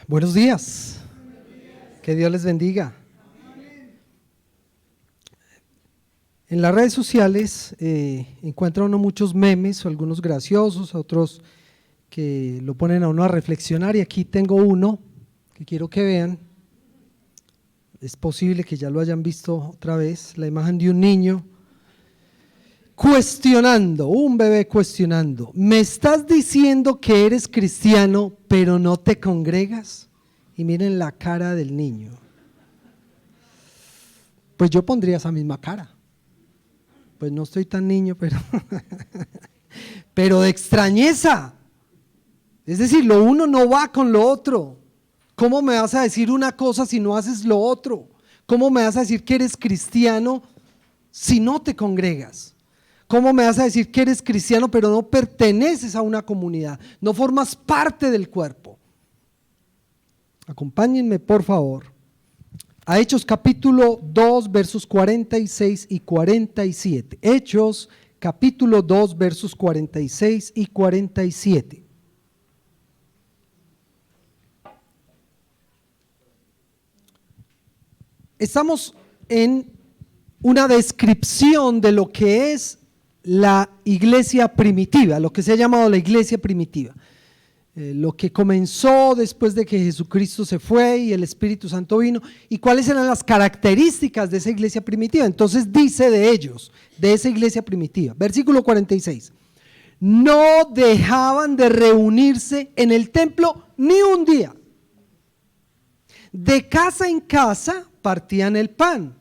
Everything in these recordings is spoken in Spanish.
Buenos días. Que Dios les bendiga. En las redes sociales encuentra uno muchos memes, algunos graciosos, otros que lo ponen a uno a reflexionar, y aquí tengo uno que quiero que vean. Es posible que ya lo hayan visto otra vez, la imagen de un niño cuestionando, un bebé cuestionando: ¿me estás diciendo que eres cristiano pero no te congregas? Y miren la cara del niño. Pues yo pondría esa misma cara. Pues no estoy tan niño, pero de extrañeza. Es decir, lo uno no va con lo otro. ¿Cómo me vas a decir una cosa si no haces lo otro? ¿Cómo me vas a decir que eres cristiano si no te congregas? ¿Cómo me vas a decir que eres cristiano pero no perteneces a una comunidad? No formas parte del cuerpo. Acompáñenme, por favor, a Hechos capítulo 2, versos 46 y 47. Hechos capítulo 2, versos 46 y 47. Estamos en una descripción de lo que es la iglesia primitiva, lo que se ha llamado la iglesia primitiva. Lo que comenzó después de que Jesucristo se fue y el Espíritu Santo vino, y cuáles eran las características de esa iglesia primitiva. Entonces dice de ellos, de esa iglesia primitiva, versículo 46: no dejaban de reunirse en el templo ni un día. De casa en casa partían el pan,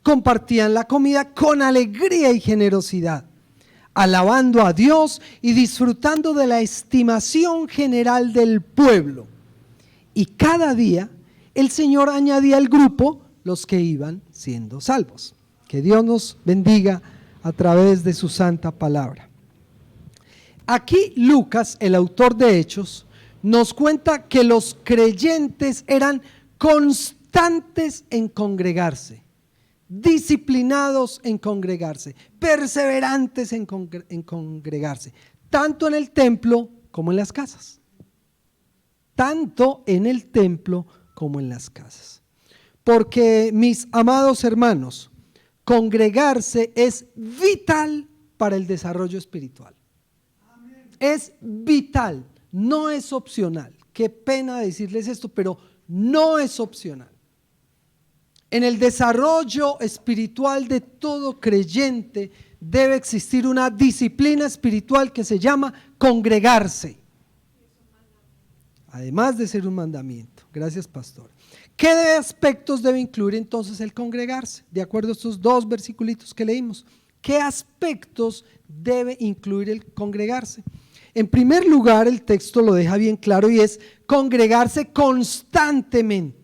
compartían la comida con alegría y generosidad, alabando a Dios y disfrutando de la estimación general del pueblo. Y cada día el Señor añadía al grupo los que iban siendo salvos. Que Dios nos bendiga a través de su santa palabra. Aquí Lucas, el autor de Hechos, nos cuenta que los creyentes eran constantes en congregarse, disciplinados en congregarse, perseverantes en congregarse, tanto en el templo como en las casas. Tanto en el templo como en las casas. Porque, mis amados hermanos, congregarse es vital para el desarrollo espiritual. Es vital, no es opcional. Qué pena decirles esto, pero no es opcional. En el desarrollo espiritual de todo creyente debe existir una disciplina espiritual que se llama congregarse. Además de ser un mandamiento. Gracias, pastor. ¿Qué aspectos debe incluir entonces el congregarse? De acuerdo a estos dos versículos que leímos. ¿Qué aspectos debe incluir el congregarse? En primer lugar, el texto lo deja bien claro, y es congregarse constantemente.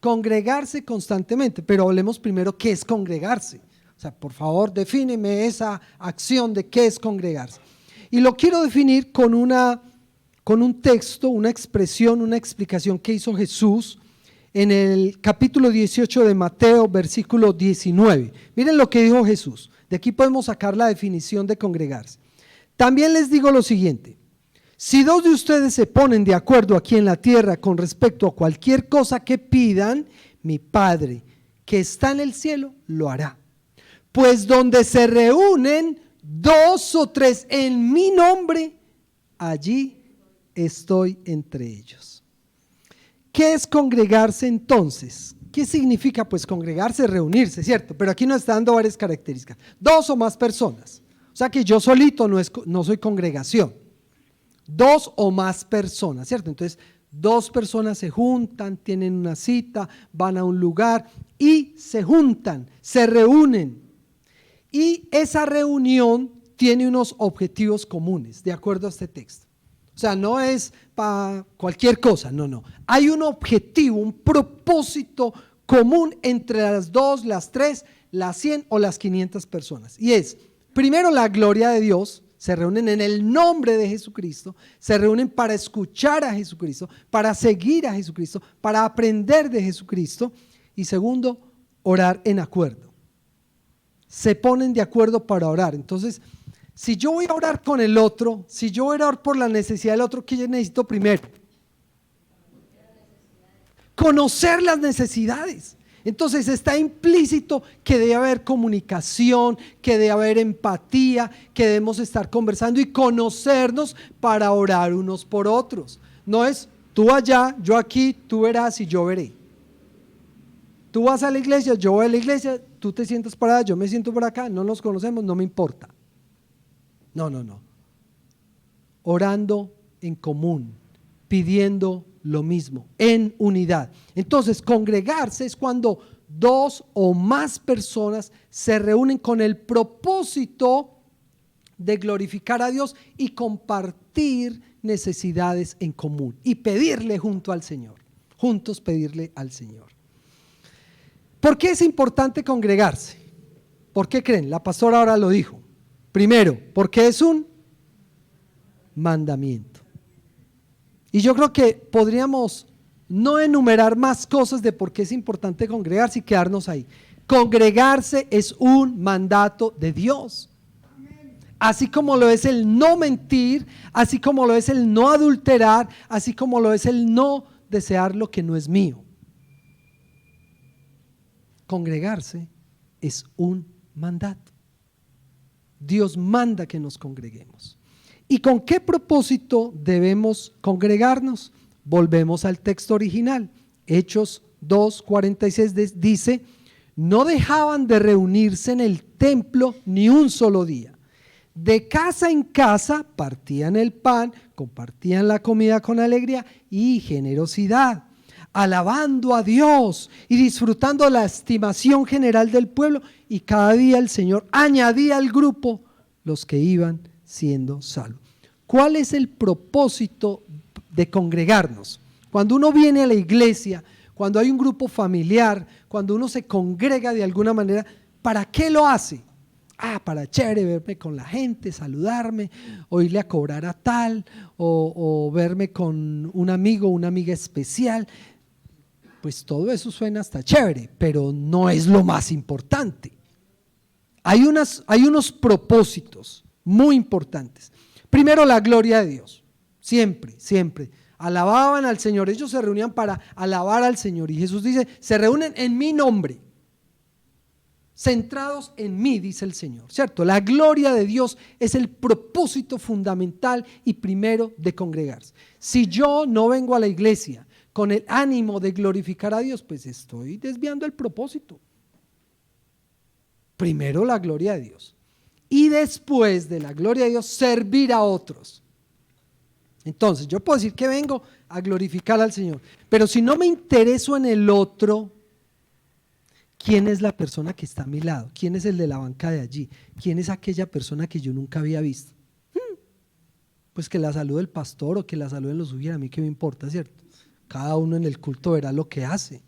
Congregarse constantemente, pero hablemos primero qué es congregarse. O sea, por favor, defíneme esa acción de qué es congregarse. Y lo quiero definir con un texto, una expresión, una explicación que hizo Jesús en el capítulo 18 de Mateo, versículo 19. Miren lo que dijo Jesús. De aquí podemos sacar la definición de congregarse. También les digo lo siguiente: si dos de ustedes se ponen de acuerdo aquí en la tierra con respecto a cualquier cosa que pidan, mi Padre que está en el cielo lo hará. Pues donde se reúnen dos o tres en mi nombre, allí estoy entre ellos. ¿Qué es congregarse entonces? ¿Qué significa? Pues congregarse, reunirse, ¿cierto? Pero aquí nos está dando varias características. Dos o más personas. O sea que yo solito no soy congregación. Dos o más personas, ¿cierto? Entonces, dos personas se juntan, tienen una cita, van a un lugar y se juntan, se reúnen. Y esa reunión tiene unos objetivos comunes, de acuerdo a este texto. O sea, no es para cualquier cosa, no. Hay un objetivo, un propósito común entre las dos, las tres, las 100 o las 500 personas. Y es, primero, la gloria de Dios. Se reúnen en el nombre de Jesucristo, se reúnen para escuchar a Jesucristo, para seguir a Jesucristo, para aprender de Jesucristo. Y segundo, orar en acuerdo. Se ponen de acuerdo para orar. Entonces, si yo voy a orar con el otro, si yo voy a orar por la necesidad del otro, ¿qué yo necesito primero? conocer las necesidades. Entonces está implícito que debe haber comunicación, que debe haber empatía, que debemos estar conversando y conocernos para orar unos por otros. No es tú allá, yo aquí, tú verás y yo veré. Tú vas a la iglesia, yo voy a la iglesia, tú te sientas para allá, yo me siento por acá, no nos conocemos, no me importa. No. Orando en común, pidiendo lo mismo, en unidad. Entonces, congregarse es cuando dos o más personas se reúnen con el propósito de glorificar a Dios y compartir necesidades en común y pedirle junto al Señor, juntos pedirle al Señor. ¿Por qué es importante congregarse? ¿Por qué creen? La pastora ahora lo dijo. Primero, porque es un mandamiento. Y yo creo que podríamos no enumerar más cosas de por qué es importante congregarse y quedarnos ahí. Congregarse es un mandato de Dios. Así como lo es el no mentir, así como lo es el no adulterar, así como lo es el no desear lo que no es mío. Congregarse es un mandato. Dios manda que nos congreguemos. ¿Y con qué propósito debemos congregarnos? Volvemos al texto original. Hechos 2:46 dice: no dejaban de reunirse en el templo ni un solo día. De casa en casa partían el pan, compartían la comida con alegría y generosidad, alabando a Dios y disfrutando la estimación general del pueblo, y cada día el Señor añadía al grupo los que iban siendo salvos. ¿Cuál es el propósito de congregarnos? Cuando uno viene a la iglesia, cuando hay un grupo familiar, cuando uno se congrega de alguna manera, ¿para qué lo hace? Para chévere, verme con la gente, saludarme, o irle a cobrar a tal, o verme con un amigo o una amiga especial. Pues todo eso suena hasta chévere, pero no es lo más importante. Hay unos propósitos muy importantes. Primero, la gloria de Dios. Siempre. Alababan al Señor. Ellos se reunían para alabar al Señor. Y Jesús dice: se reúnen en mi nombre, centrados en mí, dice el Señor. ¿Cierto? La gloria de Dios es el propósito fundamental y primero de congregarse. Si yo no vengo a la iglesia con el ánimo de glorificar a Dios, pues estoy desviando el propósito. Primero la gloria de Dios. Y después de la gloria de Dios, servir a otros. Entonces, yo puedo decir que vengo a glorificar al Señor, pero si no me intereso en el otro, ¿quién es la persona que está a mi lado? ¿Quién es el de la banca de allí? ¿Quién es aquella persona que yo nunca había visto? Pues que la salude el pastor o que la saluden los suyos, a mí qué me importa, ¿cierto? Cada uno en el culto verá lo que hace.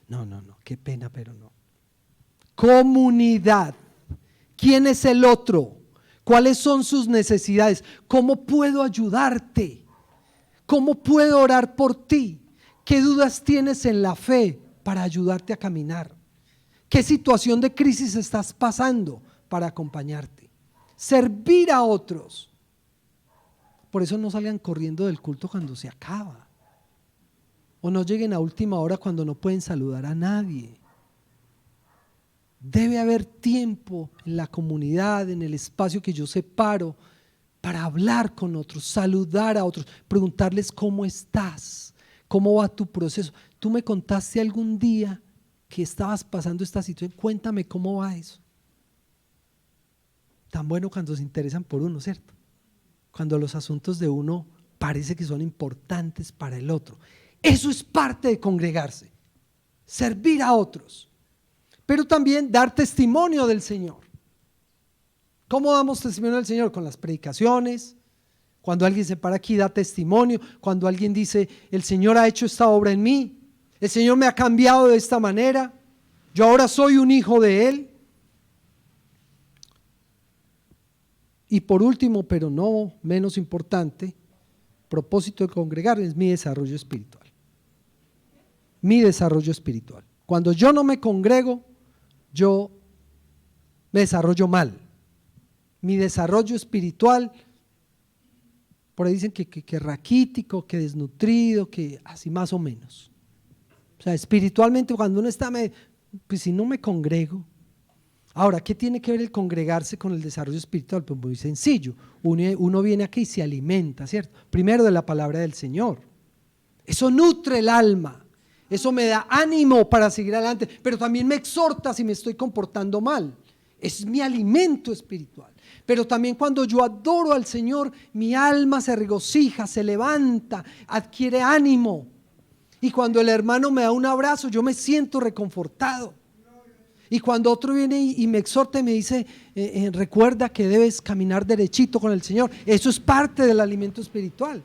No, qué pena, pero no. Comunidad. ¿Quién es el otro? ¿Cuáles son sus necesidades? ¿Cómo puedo ayudarte? ¿Cómo puedo orar por ti? ¿Qué dudas tienes en la fe para ayudarte a caminar? ¿Qué situación de crisis estás pasando para acompañarte? Servir a otros. Por eso no salgan corriendo del culto cuando se acaba. O no lleguen a última hora cuando no pueden saludar a nadie. Debe haber tiempo en la comunidad, en el espacio que yo separo, para hablar con otros, saludar a otros, preguntarles cómo estás, cómo va tu proceso. Tú me contaste algún día que estabas pasando esta situación, cuéntame cómo va eso. Tan bueno cuando se interesan por uno, ¿cierto? Cuando los asuntos de uno parece que son importantes para el otro. Eso es parte de congregarse, servir a otros. Pero también dar testimonio del Señor. ¿Cómo damos testimonio del Señor? Con las predicaciones. Cuando alguien se para aquí da testimonio. Cuando alguien dice: el Señor ha hecho esta obra en mí. El Señor me ha cambiado de esta manera. Yo ahora soy un hijo de Él. Y por último, pero no menos importante, propósito de congregar es mi desarrollo espiritual. Mi desarrollo espiritual. Cuando yo no me congrego, yo me desarrollo mal. Mi desarrollo espiritual, por ahí dicen que raquítico, que desnutrido, que así más o menos. O sea, espiritualmente cuando uno está, pues si no me congrego. Ahora, ¿qué tiene que ver el congregarse con el desarrollo espiritual? Pues muy sencillo, uno viene aquí y se alimenta, ¿cierto? Primero de la palabra del Señor. Eso nutre el alma, eso me da ánimo para seguir adelante, pero también me exhorta si me estoy comportando mal. Es mi alimento espiritual. Pero también cuando yo adoro al Señor, mi alma se regocija, se levanta, adquiere ánimo. Y cuando el hermano me da un abrazo, yo me siento reconfortado. Y cuando otro viene y me exhorta y me dice, recuerda que debes caminar derechito con el Señor, eso es parte del alimento espiritual.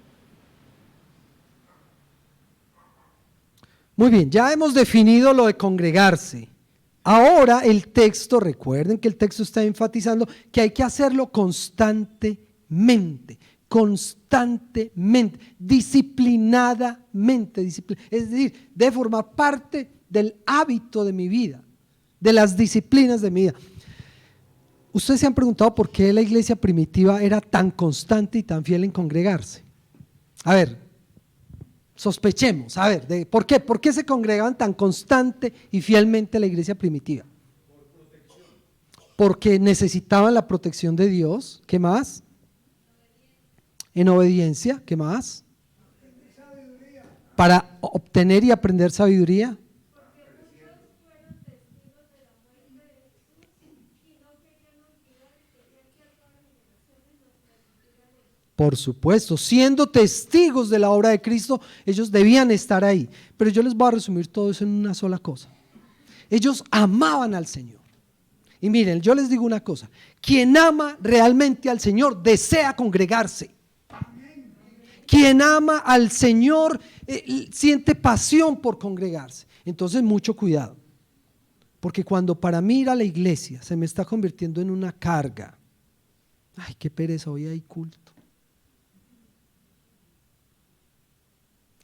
Muy bien, ya hemos definido lo de congregarse. Ahora el texto, recuerden que el texto está enfatizando que hay que hacerlo constantemente, disciplinadamente, es decir, debe formar parte del hábito de mi vida, de las disciplinas de mi vida. Ustedes se han preguntado por qué la iglesia primitiva era tan constante y tan fiel en congregarse. A ver, sospechemos, a ver, ¿por qué se congregaban tan constante y fielmente la iglesia primitiva? Porque necesitaban la protección de Dios. ¿Qué más? En obediencia. ¿Qué más? Para obtener y aprender sabiduría. Por supuesto, siendo testigos de la obra de Cristo, ellos debían estar ahí. Pero yo les voy a resumir todo eso en una sola cosa. Ellos amaban al Señor. Y miren, yo les digo una cosa, quien ama realmente al Señor desea congregarse. Quien ama al Señor siente pasión por congregarse. Entonces mucho cuidado, porque cuando para mí ir a la iglesia se me está convirtiendo en una carga, ay, qué pereza, hoy hay culto.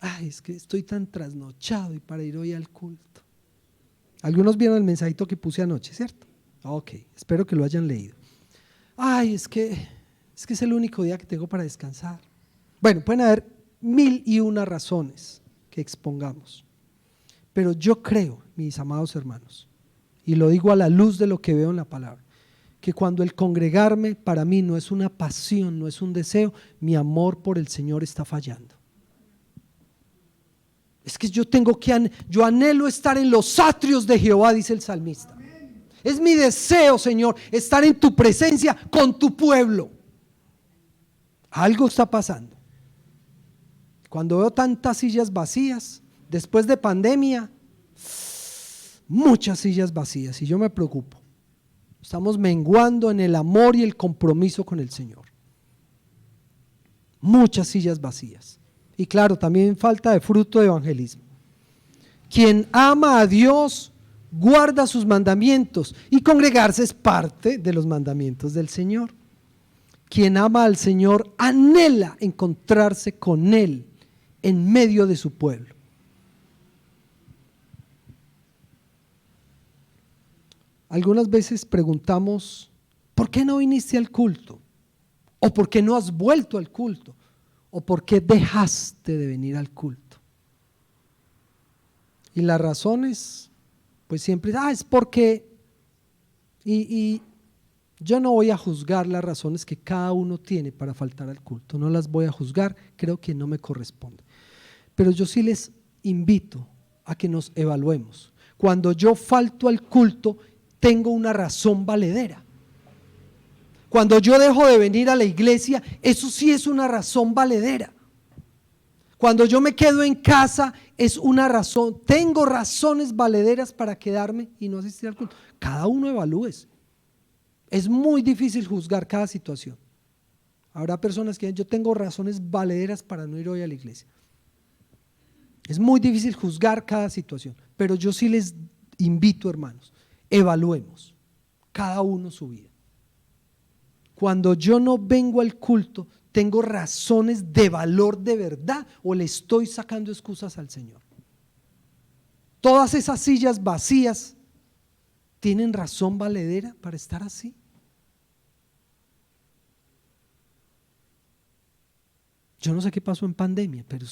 Ay, es que estoy tan trasnochado y para ir hoy al culto. Algunos vieron el mensajito que puse anoche, ¿cierto? Ok, espero que lo hayan leído. Ay, es que es el único día que tengo para descansar. Bueno, pueden haber 1001 razones que expongamos, pero yo creo, mis amados hermanos, y lo digo a la luz de lo que veo en la palabra, que cuando el congregarme para mí no es una pasión, no es un deseo, mi amor por el Señor está fallando. Es que yo anhelo estar en los atrios de Jehová, dice el salmista. Es mi deseo, Señor, estar en tu presencia con tu pueblo. Algo está pasando. Cuando veo tantas sillas vacías, después de pandemia, muchas sillas vacías, y yo me preocupo. Estamos menguando en el amor y el compromiso con el Señor. Muchas sillas vacías. Y claro, también falta de fruto de evangelismo. Quien ama a Dios guarda sus mandamientos, y congregarse es parte de los mandamientos del Señor. Quien ama al Señor anhela encontrarse con Él en medio de su pueblo. Algunas veces preguntamos, ¿por qué no viniste al culto? ¿O por qué no has vuelto al culto? ¿O por qué dejaste de venir al culto? Y las razones, pues siempre, es porque, y yo no voy a juzgar las razones que cada uno tiene para faltar al culto, no las voy a juzgar, creo que no me corresponde. Pero yo sí les invito a que nos evaluemos. Cuando yo falto al culto, tengo una razón valedera. Cuando yo dejo de venir a la iglesia, eso sí es una razón valedera. Cuando yo me quedo en casa, es una razón, tengo razones valederas para quedarme y no asistir al culto. Cada uno evalúese. Es muy difícil juzgar cada situación. Habrá personas que dicen, yo tengo razones valederas para no ir hoy a la iglesia. Es muy difícil juzgar cada situación, pero yo sí les invito, hermanos, evaluemos cada uno su vida. Cuando yo no vengo al culto, ¿tengo razones de valor de verdad o le estoy sacando excusas al Señor? Todas esas sillas vacías, ¿tienen razón valedera para estar así? Yo no sé qué pasó en pandemia, pero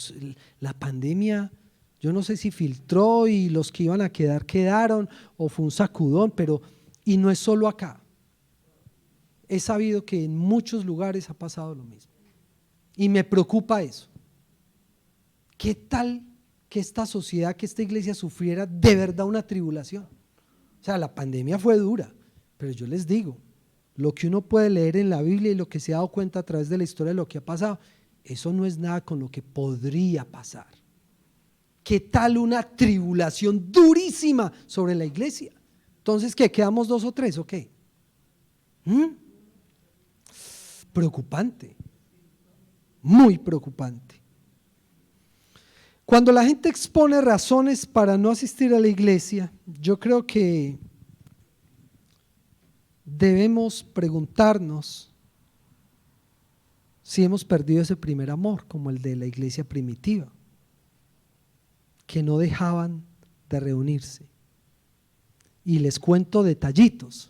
la pandemia Yo no sé si filtró y los que iban a quedar quedaron o fue un sacudón, y no es solo acá. He sabido que en muchos lugares ha pasado lo mismo y me preocupa eso. ¿Qué tal que esta sociedad, que esta iglesia sufriera de verdad una tribulación? O sea, la pandemia fue dura, pero yo les digo, lo que uno puede leer en la Biblia y lo que se ha dado cuenta a través de la historia de lo que ha pasado, eso no es nada con lo que podría pasar. ¿Qué tal una tribulación durísima sobre la iglesia? Entonces, ¿qué? ¿Quedamos 2 o 3 o qué? Preocupante, muy preocupante. Cuando la gente expone razones para no asistir a la iglesia, yo creo que debemos preguntarnos si hemos perdido ese primer amor, como el de la iglesia primitiva, que no dejaban de reunirse. Y les cuento detallitos.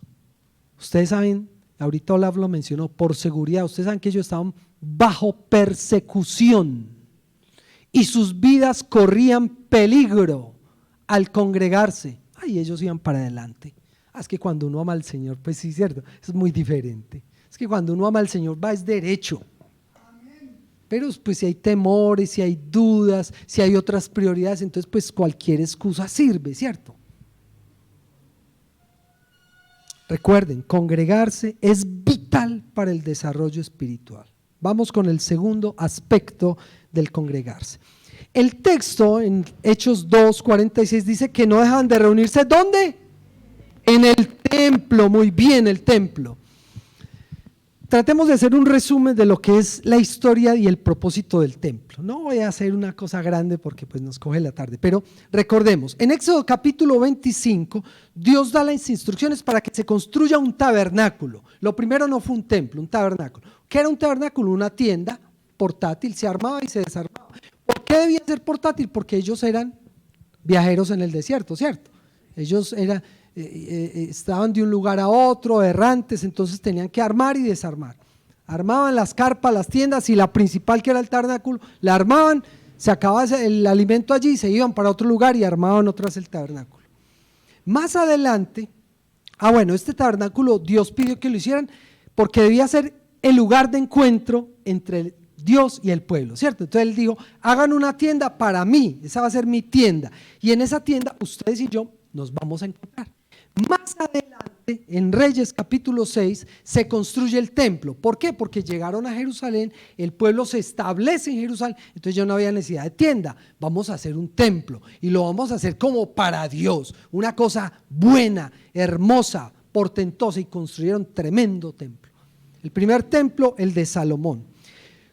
Ustedes saben, ahorita Olaf lo mencionó, por seguridad, ustedes saben que ellos estaban bajo persecución y sus vidas corrían peligro al congregarse. Ay, ellos iban para adelante. Es que cuando uno ama al Señor, pues sí, cierto, es muy diferente. Es que cuando uno ama al Señor va es derecho. Pero pues si hay temores, si hay dudas, si hay otras prioridades, entonces pues cualquier excusa sirve, ¿cierto? Recuerden, congregarse es vital para el desarrollo espiritual. Vamos con el segundo aspecto del congregarse. El texto en Hechos 2:46 dice que no dejan de reunirse, ¿dónde? En el templo, muy bien, el templo. Tratemos de hacer un resumen de lo que es la historia y el propósito del templo. No voy a hacer una cosa grande porque pues nos coge la tarde, pero recordemos, en Éxodo capítulo 25, Dios da las instrucciones para que se construya un tabernáculo. Lo primero no fue un templo, un tabernáculo. ¿Qué era un tabernáculo? Una tienda portátil, se armaba y se desarmaba. ¿Por qué debía ser portátil? Porque ellos eran viajeros en el desierto, ¿cierto? Ellos estaban de un lugar a otro, errantes, entonces tenían que armar y desarmar. Armaban las carpas, las tiendas, y la principal, que era el tabernáculo, la armaban, se acababa el alimento allí, se iban para otro lugar y armaban otra vez el tabernáculo. Más adelante, este tabernáculo Dios pidió que lo hicieran porque debía ser el lugar de encuentro entre Dios y el pueblo, ¿cierto? Entonces él dijo, hagan una tienda para mí, esa va a ser mi tienda, y en esa tienda ustedes y yo nos vamos a encontrar. Más adelante, en Reyes capítulo 6, se construye el templo. ¿Por qué? Porque llegaron a Jerusalén, el pueblo se establece en Jerusalén, entonces ya no había necesidad de tienda, vamos a hacer un templo y lo vamos a hacer como para Dios, una cosa buena, hermosa, portentosa, y construyeron tremendo templo. El primer templo, el de Salomón.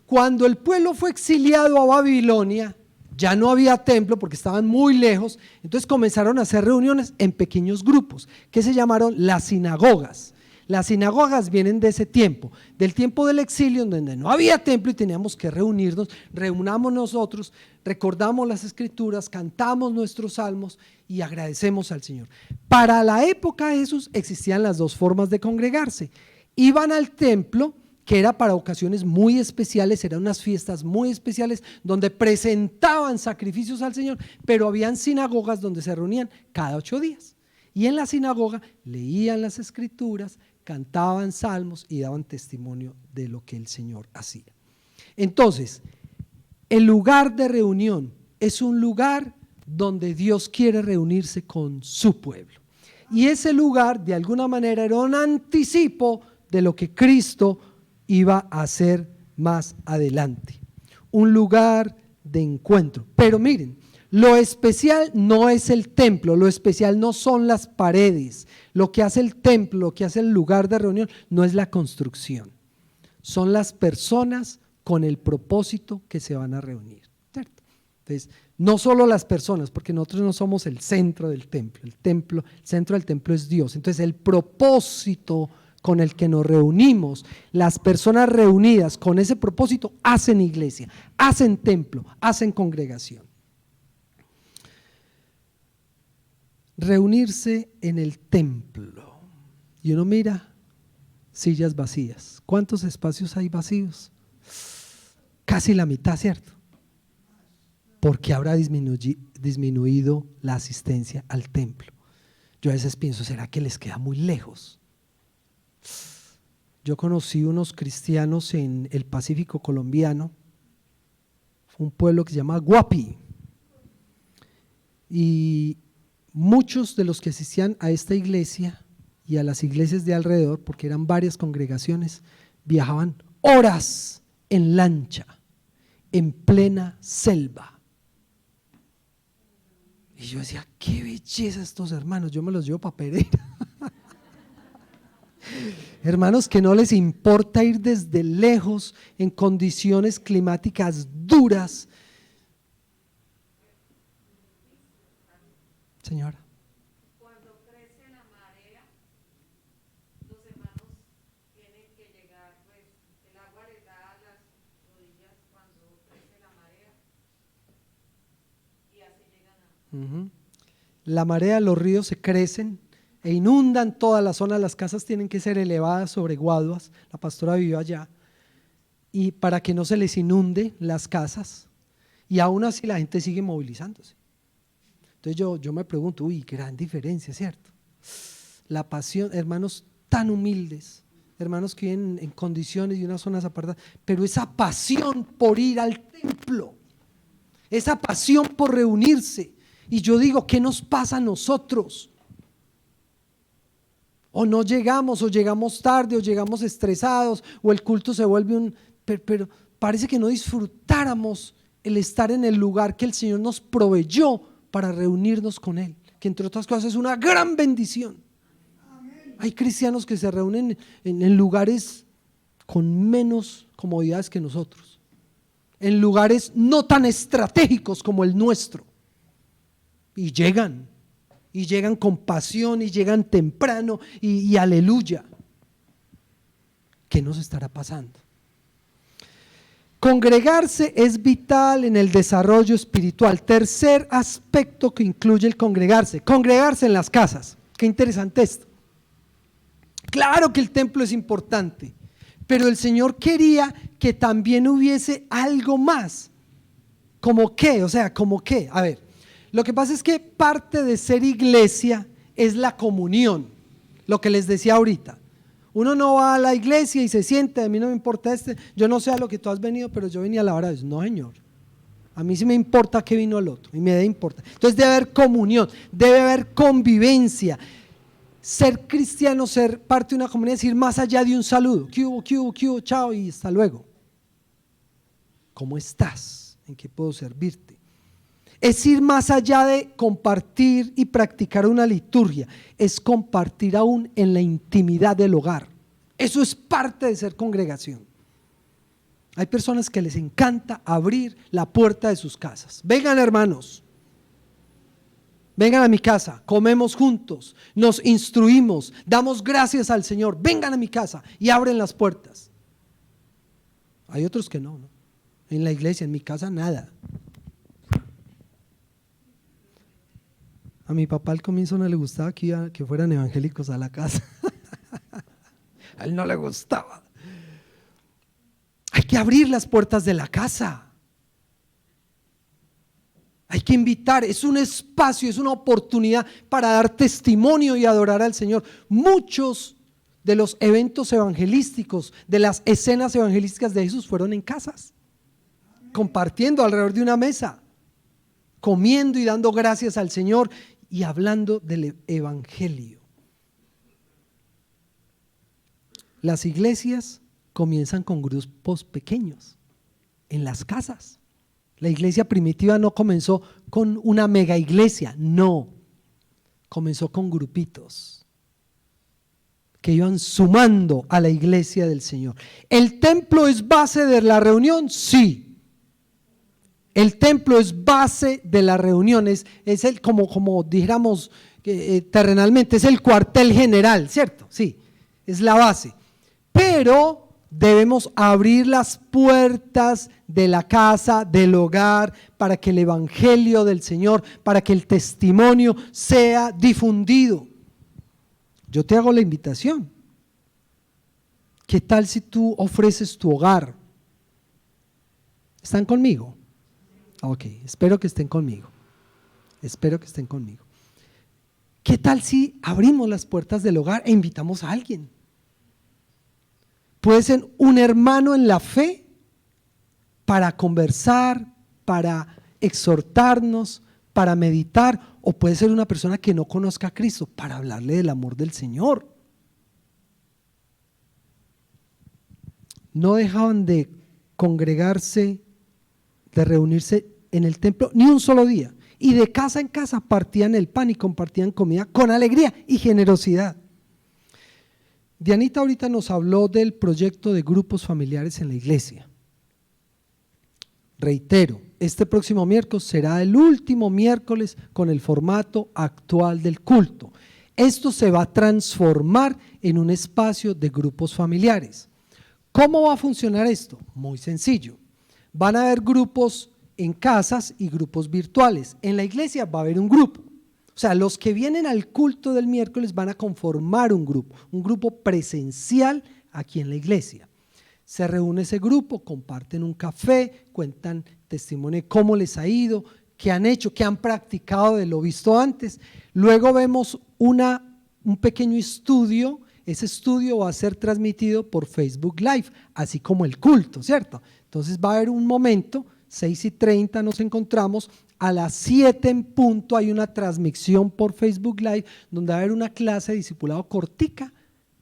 Cuando el pueblo fue exiliado a Babilonia, ya no había templo porque estaban muy lejos, entonces comenzaron a hacer reuniones en pequeños grupos que se llamaron las sinagogas. Las sinagogas vienen de ese tiempo, del tiempo del exilio, en donde no había templo y teníamos que reunirnos. Reunamos nosotros, recordamos las escrituras, cantamos nuestros salmos y agradecemos al Señor. Para la época de Jesús existían las dos formas de congregarse. Iban al templo, que era para ocasiones muy especiales, eran unas fiestas muy especiales donde presentaban sacrificios al Señor, pero habían sinagogas donde se reunían cada 8 días. Y en la sinagoga leían las escrituras, cantaban salmos y daban testimonio de lo que el Señor hacía. Entonces, el lugar de reunión es un lugar donde Dios quiere reunirse con su pueblo. Y ese lugar, de alguna manera, era un anticipo de lo que Cristo iba a hacer más adelante, un lugar de encuentro. Pero miren, lo especial no es el templo, lo especial no son las paredes, lo que hace el templo, lo que hace el lugar de reunión no es la construcción, son las personas con el propósito que se van a reunir, ¿cierto? Entonces, no solo las personas, porque nosotros no somos el centro del templo, el centro del templo es Dios. Entonces el propósito con el que nos reunimos, las personas reunidas con ese propósito hacen iglesia, hacen templo, hacen congregación. Reunirse en el templo y uno mira sillas vacías. ¿Cuántos espacios hay vacíos? Casi la mitad, ¿cierto? ¿Por qué habrá disminuido disminuido la asistencia al templo. Yo a veces pienso, ¿será que les queda muy lejos? Yo conocí unos cristianos en el Pacífico colombiano, un pueblo que se llama Guapi, y muchos de los que asistían a esta iglesia y a las iglesias de alrededor, porque eran varias congregaciones, viajaban horas en lancha, en plena selva. Y yo decía, qué belleza estos hermanos, yo me los llevo para Pereira. Hermanos que no les importa ir desde lejos en condiciones climáticas duras. Señora. Cuando crece la marea, los hermanos tienen que llegar, pues el agua les da a las rodillas cuando crece la marea y así llegan a… La marea, los ríos se crecen e inundan toda la zona. Las casas tienen que ser elevadas sobre guaduas. La pastora vivió allá, y para que no se les inunde las casas, y aún así la gente sigue movilizándose. Entonces yo me pregunto, uy, gran diferencia, ¿cierto? La pasión, hermanos tan humildes, hermanos que viven en condiciones y unas zonas apartadas, pero esa pasión por ir al templo, esa pasión por reunirse. Y yo digo, ¿qué nos pasa a nosotros? O no llegamos, o llegamos tarde, o llegamos estresados, o el culto se vuelve pero parece que no disfrutáramos el estar en el lugar que el Señor nos proveyó para reunirnos con Él, que entre otras cosas es una gran bendición. Hay cristianos que se reúnen en lugares con menos comodidades que nosotros, en lugares no tan estratégicos como el nuestro, y llegan con pasión, y llegan temprano, y aleluya. ¿Qué nos estará pasando? Congregarse es vital en el desarrollo espiritual. Tercer aspecto que incluye el congregarse en las casas. Qué interesante esto. Claro que el templo es importante, pero el Señor quería que también hubiese algo más. ¿Cómo qué? O sea, ¿cómo qué? A ver, lo que pasa es que parte de ser iglesia es la comunión, lo que les decía ahorita. Uno no va a la iglesia y se siente, a mí no me importa yo no sé a lo que tú has venido, pero yo venía a la hora de Dios. No, Señor, a mí sí me importa que vino el otro, y me debe importar. Entonces debe haber comunión, debe haber convivencia. Ser cristiano, ser parte de una comunidad, es ir más allá de un saludo. ¿Qué hubo, chao y hasta luego? ¿Cómo estás? ¿En qué puedo servirte? Es ir más allá de compartir y practicar una liturgia, es compartir aún en la intimidad del hogar. Eso es parte de ser congregación. Hay personas que les encanta abrir la puerta de sus casas. Vengan, hermanos, vengan a mi casa, comemos juntos, nos instruimos, damos gracias al Señor, vengan a mi casa, y abren las puertas. Hay otros que no. En la iglesia, en mi casa, nada. A mi papá al comienzo no le gustaba que fueran evangélicos a la casa. A él no le gustaba. Hay que abrir las puertas de la casa. Hay que invitar, es un espacio, es una oportunidad para dar testimonio y adorar al Señor. Muchos de los eventos evangelísticos, de las escenas evangelísticas de Jesús fueron en casas, compartiendo alrededor de una mesa, comiendo y dando gracias al Señor y hablando del evangelio. Las iglesias comienzan con grupos pequeños en las casas. La iglesia primitiva no comenzó con una mega iglesia, no, comenzó con grupitos que iban sumando a la iglesia del Señor. ¿El templo es base de la reunión? Sí. El templo es base de las reuniones, es el, como dijéramos terrenalmente, es el cuartel general, ¿cierto? Sí, es la base. Pero debemos abrir las puertas de la casa, del hogar, para que el evangelio del Señor, para que el testimonio sea difundido. Yo te hago la invitación. ¿Qué tal si tú ofreces tu hogar? ¿Están conmigo? Ok, espero que estén conmigo. Espero que estén conmigo. ¿Qué tal si abrimos las puertas del hogar e invitamos a alguien? Puede ser un hermano en la fe para conversar, para exhortarnos, para meditar, o puede ser una persona que no conozca a Cristo para hablarle del amor del Señor. No dejaban de congregarse, de reunirse en el templo ni un solo día, y de casa en casa partían el pan y compartían comida con alegría y generosidad. Dianita ahorita nos habló del proyecto de grupos familiares en la iglesia. Reitero, este próximo miércoles será el último miércoles con el formato actual del culto. Esto se va a transformar en un espacio de grupos familiares. ¿Cómo va a funcionar esto? Muy sencillo. Van a haber grupos en casas y grupos virtuales. En la iglesia va a haber un grupo. O sea, los que vienen al culto del miércoles van a conformar un grupo presencial aquí en la iglesia. Se reúne ese grupo, comparten un café, cuentan testimonio de cómo les ha ido, qué han hecho, qué han practicado de lo visto antes. Luego vemos un pequeño estudio. Ese estudio va a ser transmitido por Facebook Live, así como el culto, ¿cierto? Entonces va a haber un momento, 6:30 nos encontramos, a las 7 en punto hay una transmisión por Facebook Live donde va a haber una clase de discipulado cortica,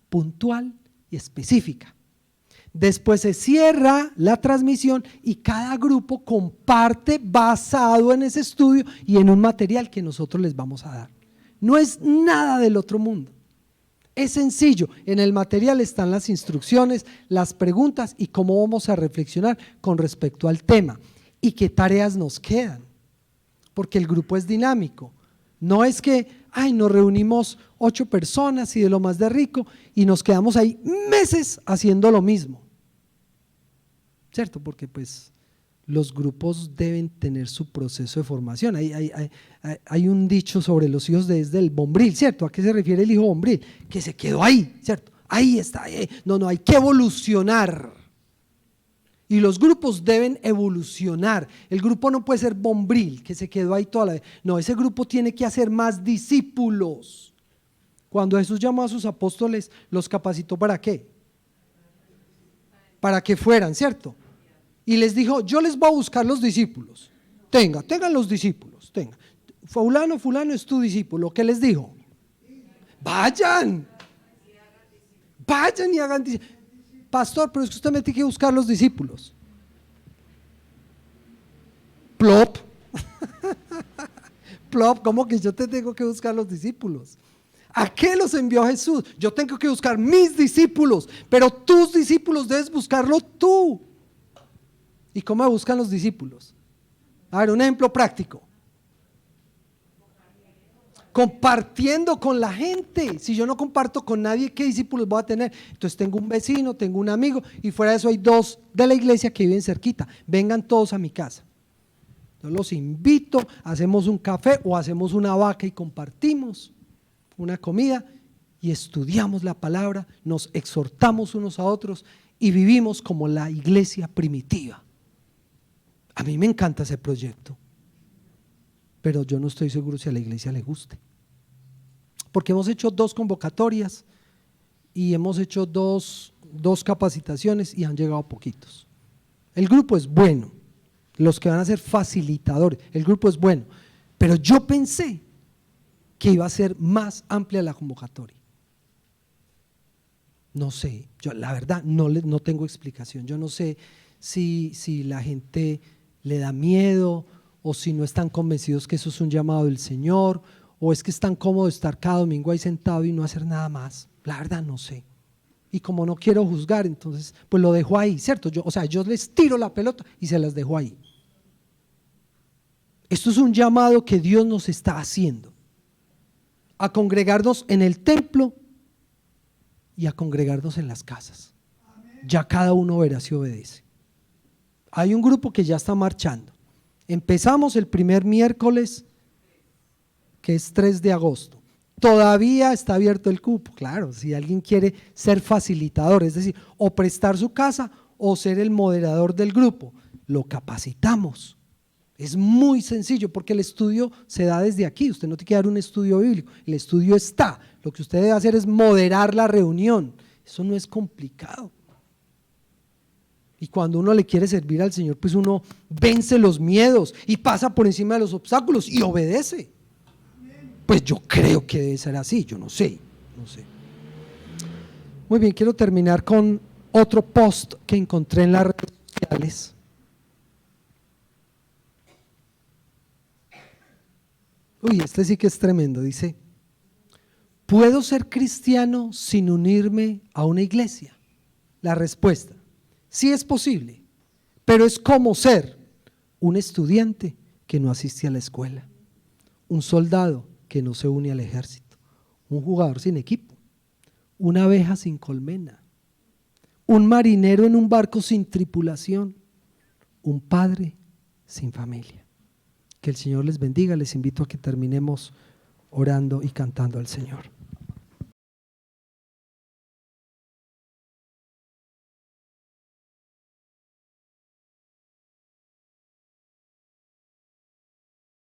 puntual y específica. Después se cierra la transmisión y cada grupo comparte basado en ese estudio y en un material que nosotros les vamos a dar. No es nada del otro mundo. Es sencillo, en el material están las instrucciones, las preguntas y cómo vamos a reflexionar con respecto al tema y qué tareas nos quedan, porque el grupo es dinámico. No es que nos reunimos 8 personas y de lo más de rico y nos quedamos ahí meses haciendo lo mismo, ¿cierto? Porque pues los grupos deben tener su proceso de formación. Hay un dicho sobre los hijos desde el bombril, ¿cierto? ¿A qué se refiere el hijo bombril? Que se quedó ahí, ¿cierto? Ahí está, no, hay que evolucionar. Y los grupos deben evolucionar. El grupo no puede ser bombril, que se quedó ahí toda la vida. No, ese grupo tiene que hacer más discípulos. Cuando Jesús llamó a sus apóstoles, ¿los capacitó para qué? Para que fueran, ¿cierto? Y les dijo, yo les voy a buscar los discípulos. Tengan los discípulos, tengan. Fulano es tu discípulo. ¿Qué les dijo? Vayan y hagan discípulos. Pastor, pero es que usted me tiene que buscar los discípulos. Plop. Plop, ¿cómo que yo te tengo que buscar los discípulos? ¿A qué los envió Jesús? Yo tengo que buscar mis discípulos, pero tus discípulos debes buscarlo tú. ¿Y cómo buscan los discípulos? A ver, un ejemplo práctico. Compartiendo con la gente. Si yo no comparto con nadie, ¿qué discípulos voy a tener? Entonces tengo un vecino, tengo un amigo y fuera de eso hay 2 de la iglesia que viven cerquita. Vengan todos a mi casa. Yo los invito, hacemos un café o hacemos una vaca y compartimos una comida y estudiamos la palabra, nos exhortamos unos a otros y vivimos como la iglesia primitiva. A mí me encanta ese proyecto, pero yo no estoy seguro si a la iglesia le guste, porque hemos hecho 2 convocatorias y hemos hecho dos capacitaciones y han llegado poquitos. El grupo es bueno, los que van a ser facilitadores, el grupo es bueno, pero yo pensé que iba a ser más amplia la convocatoria. No sé, yo la verdad no tengo explicación. Yo no sé si la gente le da miedo o si no están convencidos que eso es un llamado del Señor, o es que es tan cómodo estar cada domingo ahí sentado y no hacer nada más. La verdad no sé. Y como no quiero juzgar, entonces pues lo dejo ahí, ¿cierto? Yo les tiro la pelota y se las dejo ahí. Esto es un llamado que Dios nos está haciendo a congregarnos en el templo y a congregarnos en las casas. Ya cada uno verá si obedece. Hay un grupo que ya está marchando. Empezamos el primer miércoles, que es 3 de agosto. Todavía está abierto el cupo, claro, si alguien quiere ser facilitador, es decir, o prestar su casa o ser el moderador del grupo, lo capacitamos. Es muy sencillo porque el estudio se da desde aquí. Usted no tiene que dar un estudio bíblico, el estudio está. Lo que usted debe hacer es moderar la reunión. Eso no es complicado. Y cuando uno le quiere servir al Señor, pues uno vence los miedos y pasa por encima de los obstáculos y obedece. Pues yo creo que debe ser así, yo no sé. Muy bien, quiero terminar con otro post que encontré en las redes sociales. Uy, este sí que es tremendo, dice: ¿puedo ser cristiano sin unirme a una iglesia? La respuesta: sí es posible, pero es como ser un estudiante que no asiste a la escuela, un soldado que no se une al ejército, un jugador sin equipo, una abeja sin colmena, un marinero en un barco sin tripulación, un padre sin familia. Que el Señor les bendiga. Les invito a que terminemos orando y cantando al Señor.